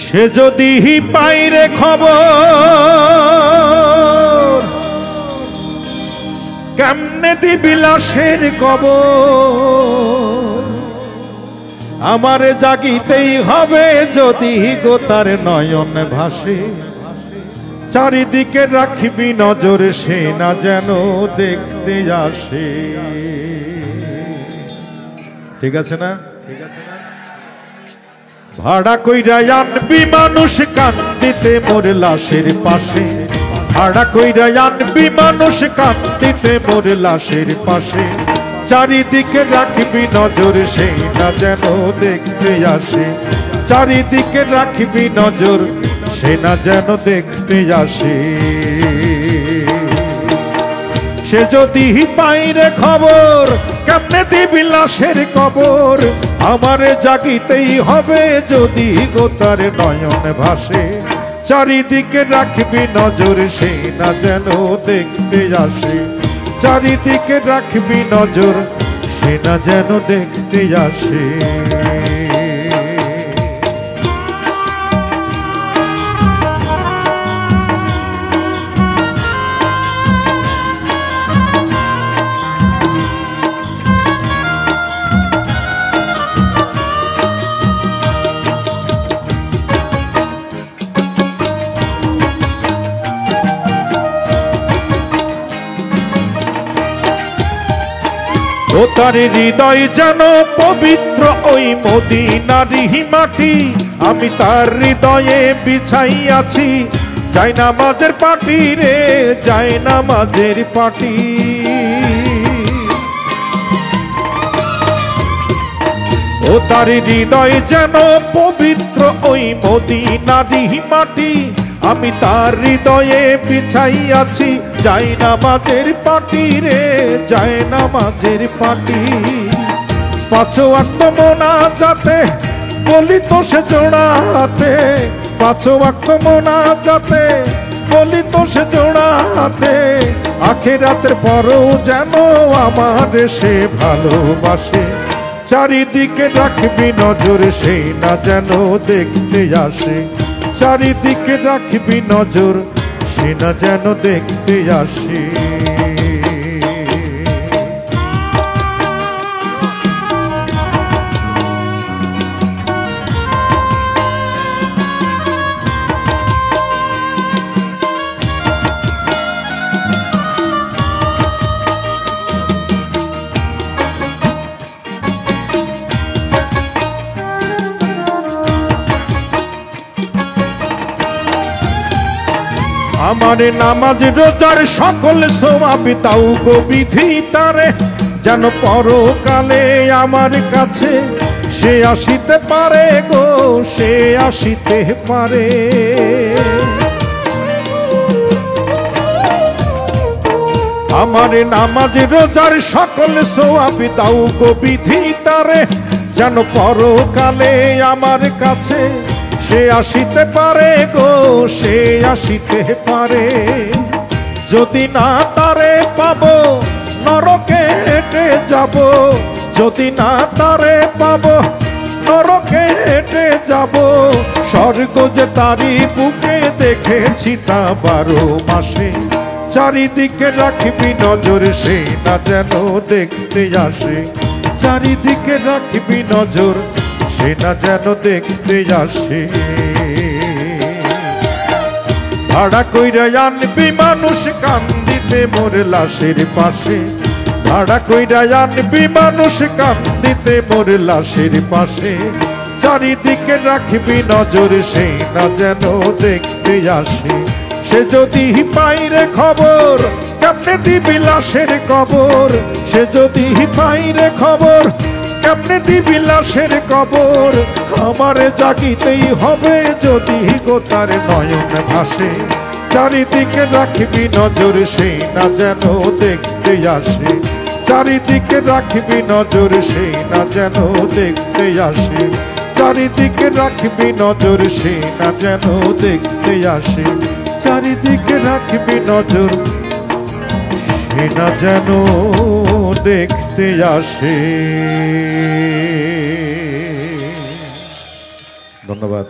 সে যদি পাইরে খবর কেমনে দিবি লাশের কবর আমারে জাগিতেই হবে যদি গো তার নয়ন ভাসে চারিদিকে রাখবি নজর সে না যেন দেখতে আসে। ঠিক আছে না? ভাড়া কইরা আনবি মানুষ কান্দিতে মোর লাশের পাশে, ভাড়া কইরা আনবি মানুষ কান্দিতে মোর লাশের পাশে চারিদিকে রাখবি নজর সে না যেন দেখতে আসে, চারিদিকে রাখবি নজর সে না যেন দেখতে আসে। সে যদি পাইরে খবর কেমনে দিবি লাশের কবর আমারে জাগিতেই হবে যদি গো তার নয়ন ভাসে চারিদিকে রাখবি নজর সে না যেন দেখতে আসে, চারিদিকে রাখবি নজর সে না যেন দেখতে আসে। ও তার হৃদয় যেন পবিত্র ওই মদিনার মাটি আমি তার হৃদয়ে বিছাইয়াছি যাই নামাজের পাটি রে যাই নামাজের পাটি। ও তার হৃদয় যেন পবিত্র ওই মদিনার মাটি আমি তার হৃদয়ে বিছাইয়াছি যাই নামাজের পাটি রে যাই নামাজের পাটি। পাঁচ ওয়াক্ত মোনাজাতে বলি তো সে জোড়াতে, পাঁচ ওয়াক্ত মোনাজাতে বলি তো সে জোড়াতে আখিরাতের পরও যেন আমার সে ভালোবাসে চারিদিকে রাখবি নজর সে না যেন দেখতে আসে, চারিদিকে রাখবি নজর সে না যেন দেখতে আসে। আমার নামাজ রোজার সকল সওয়াব দাও গো বিধি তারে যেন পরকালে আমার কাছে সে আসিতে পারে গো সে আসিতে পারে। আমার নামাজ রোজার সকল সওয়াব দাও গো বিধি তারে যেন পরকালে আমার কাছে সে আসিতে পারে গো সে আসিতে পারে। যদি না তারে পাবো নরকে হেঁটে যাব, যদি না তারে পাবো নরকে হেঁটে যাব স্বর্গ যে তারি বুকে দেখেছি তা 12 মাসে চারিদিকে রাখবি নজর সে না যেন দেখতে আসে, চারিদিকে রাখবি নজর সে না যেন দেখতে আসে। ভাড়া কইরা আনবি মানুষ কান্দিতে মোর লাশের পাশে, ভাড়া কইরা আনবি মানুষ কান্দিতে মোর লাশের পাশে চারিদিকে রাখবি নজর সে না যেন দেখতে আসে। সে যদি পাইরে খবর কেমনে দিবি লাশের কবর, সে যদি পাইরে খবর কেমনে দিবি লাশের কবর আমারে জাগিতেই হবে যদি গো তার নয়ন ভাসে চারিদিকে রাখবি নজর সে না যেন দেখতে আসে, চারিদিকে রাখবি নজর সে না যেন দেখতে আসে, চারিদিকে রাখবি নজর সে না যেন দেখতে আসে, চারিদিকে রাখবি নজর সে না যেন দেখতে আসে। ধন্যবাদ।